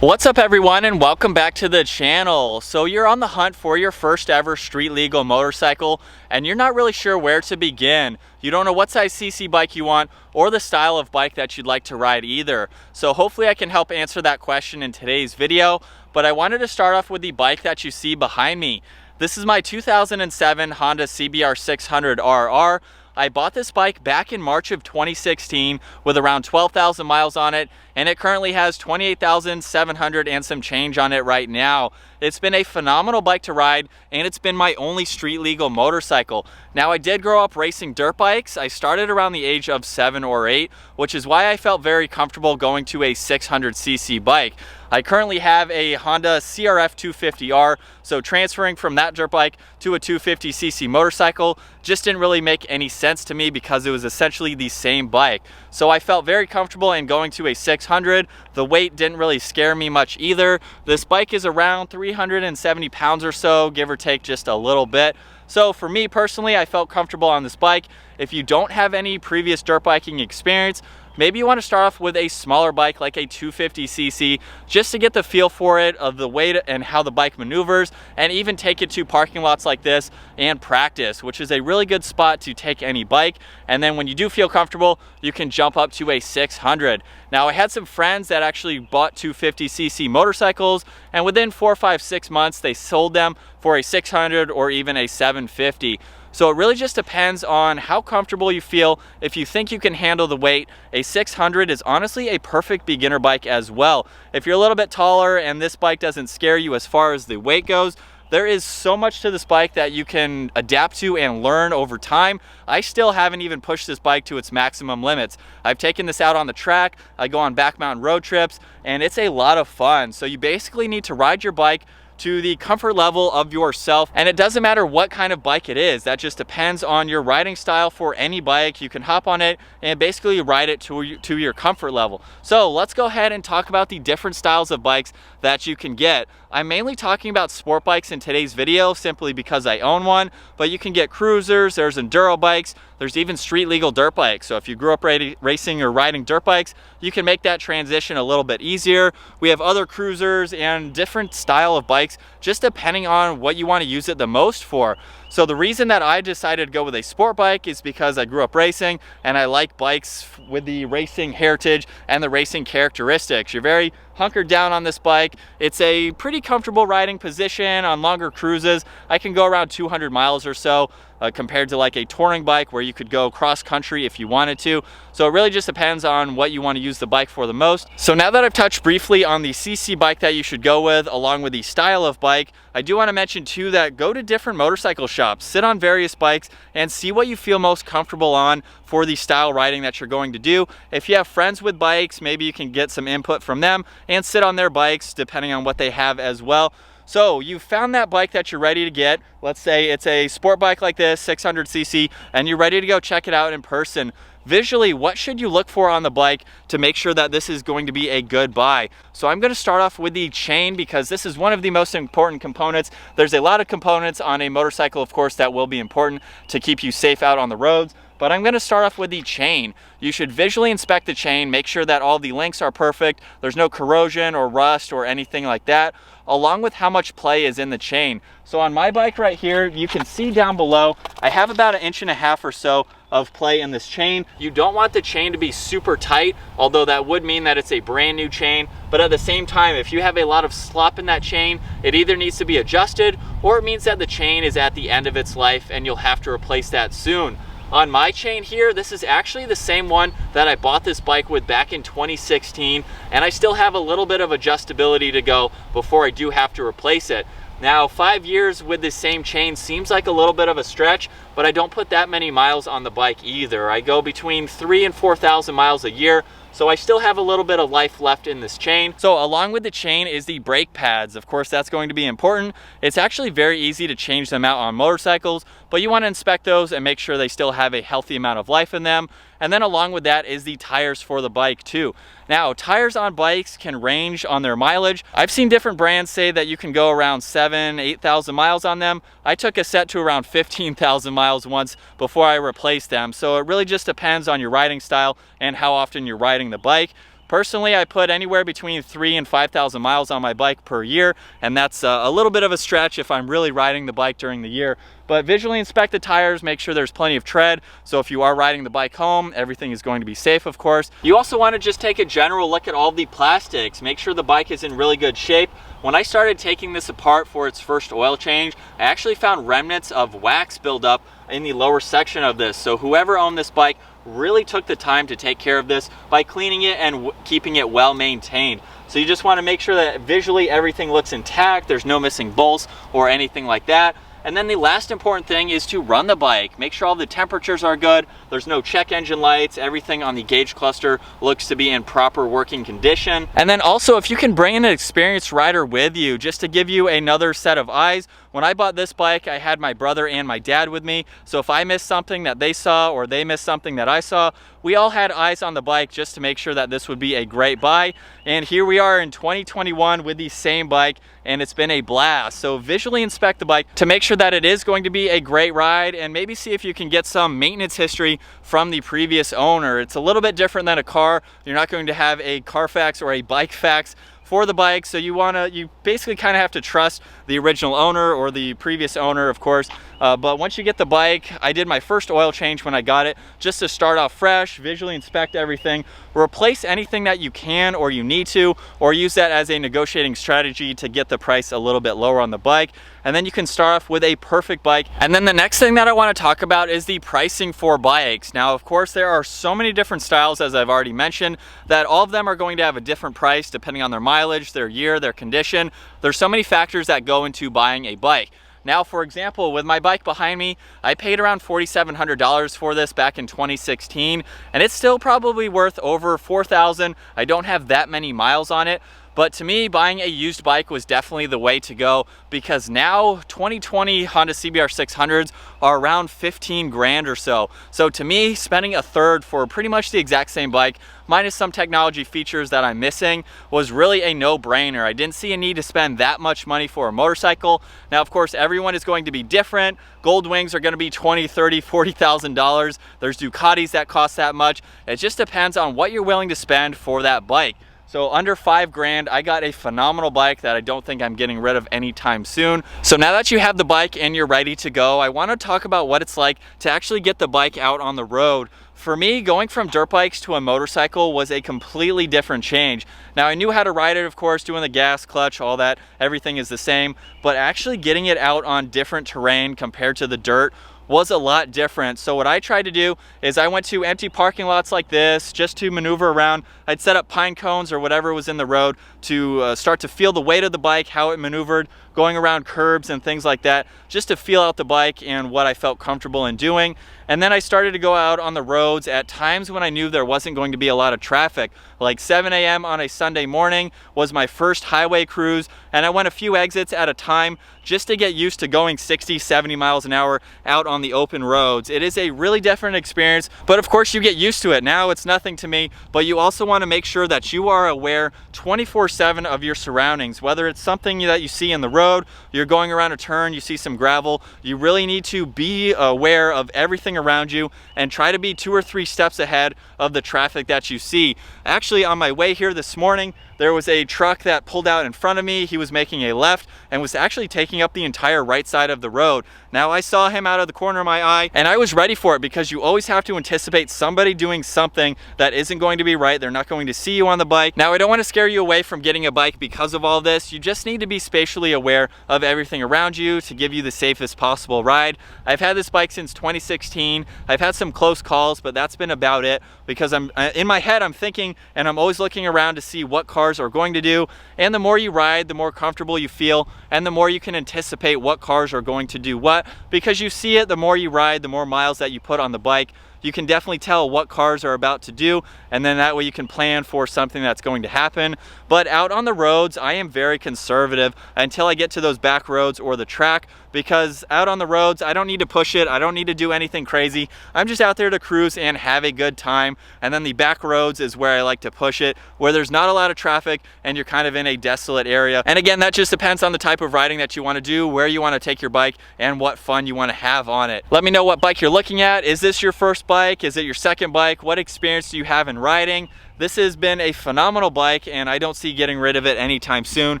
What's up everyone, and welcome back to the channel. So you're on the hunt for your first ever street legal motorcycle and you're not really sure where to begin. You don't know what size CC bike you want or the style of bike that you'd like to ride either. So hopefully I can help answer that question in today's video, but I wanted to start off with the bike that you see behind me. This is my 2007 Honda CBR 600RR. I bought this bike back in March of 2016 with around 12,000 miles on it, and it currently has 28,700 and some change on it right now. It's been a phenomenal bike to ride, and it's been my only street legal motorcycle. Now, I did grow up racing dirt bikes. I started around the age of 7 or 8, which is why I felt very comfortable going to a 600cc bike. I currently have a Honda CRF 250R, so transferring from that dirt bike to a 250cc motorcycle just didn't really make any sense to me because it was essentially the same bike. So I felt very comfortable in going to a 600. The weight didn't really scare me much either. This bike is around 370 pounds or so, give or take just a little bit. So for me personally, I felt comfortable on this bike. If you don't have any previous dirt biking experience, maybe you want to start off with a smaller bike like a 250cc just to get the feel for it, of the weight and how the bike maneuvers, and even take it to parking lots like this and practice, which is a really good spot to take any bike. And then when you do feel comfortable, you can jump up to a 600. Now, I had some friends that actually bought 250cc motorcycles, and within 4, 5, 6 months, they sold them for a 600 or even a 750. So it really just depends on how comfortable you feel. If you think you can handle the weight, a 600 is honestly a perfect beginner bike as well. If you're a little bit taller and this bike doesn't scare you as far as the weight goes, there is so much to this bike that you can adapt to and learn over time. I still haven't even pushed this bike to its maximum limits. I've taken this out on the track, I go on back mountain road trips, and it's a lot of fun. So you basically need to ride your bike to the comfort level of yourself, and it doesn't matter what kind of bike it is. That just depends on your riding style. For any bike, you can hop on it and basically ride it to your comfort level. So let's go ahead and talk about the different styles of bikes that you can get. I'm mainly talking about sport bikes in today's video simply because I own one, but you can get cruisers, there's enduro bikes, there's even street legal dirt bikes. So if you grew up racing or riding dirt bikes, you can make that transition a little bit easier. We have other cruisers and different style of bikes, just depending on what you want to use it the most for. So the reason that I decided to go with a sport bike is because I grew up racing and I like bikes with the racing heritage and the racing characteristics. You're very hunkered down on this bike. It's a pretty comfortable riding position on longer cruises. I can go around 200 miles or so compared to like a touring bike where you could go cross country if you wanted to. So it really just depends on what you want to use the bike for the most. So now that I've touched briefly on the CC bike that you should go with along with the style of bike, I do want to mention too that go to different motorcycle shops, sit on various bikes and see what you feel most comfortable on for the style riding that you're going to do. If you have friends with bikes, maybe you can get some input from them and sit on their bikes depending on what they have as well. So you found that bike that you're ready to get. Let's say it's a sport bike like this, 600cc, and you're ready to go check it out in person. Visually, what should you look for on the bike to make sure that this is going to be a good buy? So I'm going to start off with the chain because this is one of the most important components. There's a lot of components on a motorcycle, of course, that will be important to keep you safe out on the roads. But I'm going to start off with the chain. You should visually inspect the chain, make sure that all the links are perfect, there's no corrosion or rust or anything like that, along with how much play is in the chain. So on my bike right here, you can see down below, I have about 1.5 inches or so of play in this chain. You don't want the chain to be super tight, although that would mean that it's a brand new chain. But at the same time, if you have a lot of slop in that chain, it either needs to be adjusted or it means that the chain is at the end of its life and you'll have to replace that soon. On my chain here, this is actually the same one that I bought this bike with back in 2016, and I still have a little bit of adjustability to go before I do have to replace it. Now, 5 years with the same chain seems like a little bit of a stretch, but I don't put that many miles on the bike either. I go between 3,000 and 4,000 miles a year, so I still have a little bit of life left in this chain. So along with the chain is the brake pads. Of course, that's going to be important. It's actually very easy to change them out on motorcycles, but you want to inspect those and make sure they still have a healthy amount of life in them. And then along with that is the tires for the bike too. Now, tires on bikes can range on their mileage. I've seen different brands say that you can go around 7,000, 8,000 miles on them. I took a set to around 15,000 miles once before I replaced them. So it really just depends on your riding style and how often you're riding the bike. Personally, I put anywhere between 3,000 and 5,000 miles on my bike per year, and that's a little bit of a stretch if I'm really riding the bike during the year. But visually inspect the tires, make sure there's plenty of tread, so if you are riding the bike home, everything is going to be safe, of course. You also want to just take a general look at all the plastics, make sure the bike is in really good shape. When I started taking this apart for its first oil change, I actually found remnants of wax buildup in the lower section of this. So whoever owned this bike really took the time to take care of this by cleaning it and keeping it well maintained. So you just want to make sure that visually everything looks intact, there's no missing bolts or anything like that. And then the last important thing is to run the bike. Make sure all the temperatures are good, there's no check engine lights, everything on the gauge cluster looks to be in proper working condition. And then also, if you can bring in an experienced rider with you, just to give you another set of eyes. When I bought this bike, I had my brother and my dad with me. So if I missed something that they saw or they missed something that I saw, we all had eyes on the bike just to make sure that this would be a great buy. And here we are in 2021 with the same bike, and it's been a blast. So visually inspect the bike to make sure that it is going to be a great ride, and maybe see if you can get some maintenance history from the previous owner. It's a little bit different than a car. You're not going to have a Carfax or a Bike Fax for the bike, so you basically kind of have to trust the original owner or the previous owner, of course. But once you get the bike, I did my first oil change when I got it, just to start off fresh, visually inspect everything, replace anything that you can or you need to, or use that as a negotiating strategy to get the price a little bit lower on the bike. And then you can start off with a perfect bike. And then the next thing that I want to talk about is the pricing for bikes. Now, of course, there are so many different styles, as I've already mentioned, that all of them are going to have a different price depending on their mileage, their year, their condition. There's so many factors that go into buying a bike. Now, for example, with my bike behind me, I paid around $4,700 for this back in 2016, and it's still probably worth over $4,000. I don't have that many miles on it. But to me, buying a used bike was definitely the way to go, because now 2020 Honda CBR 600s are around 15 grand or so. So to me, spending a third for pretty much the exact same bike, minus some technology features that I'm missing, was really a no-brainer. I didn't see a need to spend that much money for a motorcycle. Now, of course, everyone is going to be different. Gold wings are going to be $20,000, $30,000, $40,000. There's Ducatis that cost that much. It just depends on what you're willing to spend for that bike. So under 5 grand, I got a phenomenal bike that I don't think I'm getting rid of anytime soon. So now that you have the bike and you're ready to go, I want to talk about what it's like to actually get the bike out on the road. For me, going from dirt bikes to a motorcycle was a completely different change. Now, I knew how to ride it, of course, doing the gas, clutch, all that, everything is the same, but actually getting it out on different terrain compared to the dirt was a lot different. So what I tried to do is I went to empty parking lots like this just to maneuver around. I'd set up pine cones or whatever was in the road to start to feel the weight of the bike, how it maneuvered, going around curbs and things like that, just to feel out the bike and what I felt comfortable in doing. And then I started to go out on the roads at times when I knew there wasn't going to be a lot of traffic. Like 7 a.m. on a Sunday morning was my first highway cruise, and I went a few exits at a time just to get used to going 60, 70 miles an hour out on the open roads. It is a really different experience, but of course you get used to it. Now it's nothing to me, but you also want to make sure that you are aware 24/7 of your surroundings, whether it's something that you see in the road, you're going around a turn, you see some gravel, you really need to be aware of everything around you and try to be 2 or 3 steps ahead of the traffic that you see. Actually, on my way here this morning, there was a truck that pulled out in front of me. He was making a left and was actually taking up the entire right side of the road. Now, I saw him out of the corner of my eye and I was ready for it, because you always have to anticipate somebody doing something that isn't going to be right. They're not going to see you on the bike. Now, I don't want to scare you away from getting a bike because of all this. You just need to be spatially aware of everything around you to give you the safest possible ride. I've had this bike since 2016. I've had some close calls, but that's been about it, because I'm in my head, I'm thinking and I'm always looking around to see what cars are going to do. And the more you ride, the more comfortable you feel, and the more you can anticipate what cars are going to do what, because you see it. The more you ride, the more miles that you put on the bike, you can definitely tell what cars are about to do, and then that way you can plan for something that's going to happen. But out on the roads, I am very conservative until I get to those back roads or the track, because out on the roads, I don't need to push it. I don't need to do anything crazy. I'm just out there to cruise and have a good time. And then the back roads is where I like to push it, where there's not a lot of traffic and you're kind of in a desolate area. And again, that just depends on the type of riding that you want to do, where you want to take your bike, and what fun you want to have on it. Let me know what bike you're looking at. Is this your first bike? bike? Is it your second bike? What experience do you have in riding? This has been a phenomenal bike and I don't see getting rid of it anytime soon.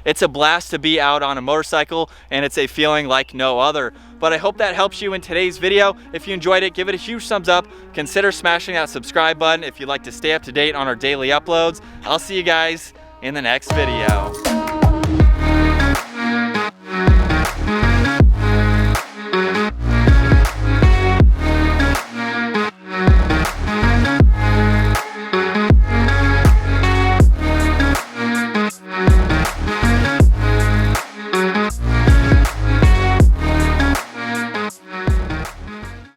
It's a blast to be out on a motorcycle and it's a feeling like no other. But I hope that helps you in today's video. If you enjoyed it, give it a huge thumbs up. Consider smashing that subscribe button if you'd like to stay up to date on our daily uploads. I'll see you guys in the next video.